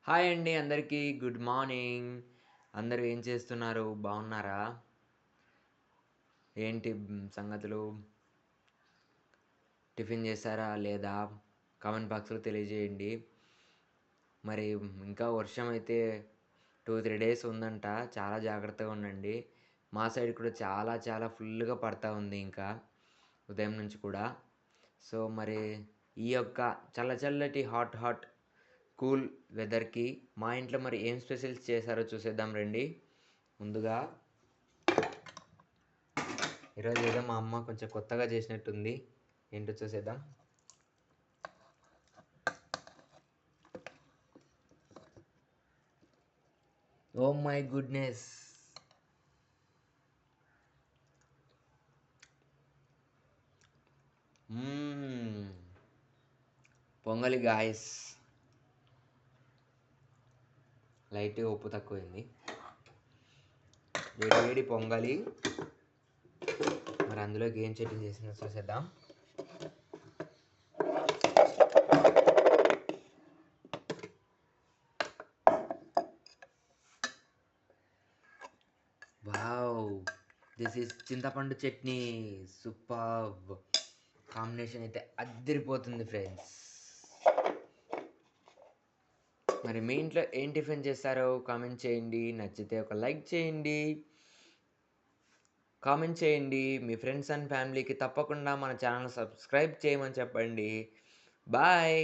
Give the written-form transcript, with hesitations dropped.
Hi అండి అందరికీ. Good morning. అందరూ ఏం చేస్తున్నారు? బాగున్నారా? ఏంటి సంగతులు? టిఫిన్ చేశారా లేదా? కామెంట్ బాక్స్‌లో తెలియజేయండి. మరి ఇంకా వర్షం అయితే 2, 3 డేస్ ఉందంట. చాలా జాగ్రత్తగా ఉండండి. మా సైడ్ కూడా చాలా చాలా ఫుల్‌గా పడతా ఉంది ఇంకా. ఉదయం నుంచి కూడా. సో, మరి ఈ యొక్క చల్లటి హాట్ కూల్ వెదర్‌కి మా ఇంట్లో మరి ఏం స్పెషల్స్ చేశారో చూసేద్దాం రండి. ముందుగా ఈరోజు ఏదో మా అమ్మ కొంచెం కొత్తగా చేసినట్టుంది. ఏంటో చూసేద్దాం. Oh my goodness! హ్మ్. పొంగలి గాయ్స్. లైట్‌గా ఉప్పు తక్కువైంది. వేడి వేడి పొంగలి. మరి అందులోకి ఏం చట్నీ చేసిందో చూసేద్దాం. వావ్! దిస్ ఈస్ చింతపండు చట్నీ. సూపర్బ్! కాంబినేషన్ అయితే అద్దిరిపోతుంది ఫ్రెండ్స్. మరి మీ ఇంట్లో ఏం టిఫిన్ చేశారో కామెంట్ చేయండి. నచ్చితే ఒక లైక్ చేయండి. కామెంట్ చేయండి. మీ ఫ్రెండ్స్ అండ్ ఫ్యామిలీకి తప్పకుండా మన ఛానల్ సబ్స్క్రైబ్ చేయమని చెప్పండి. బాయ్.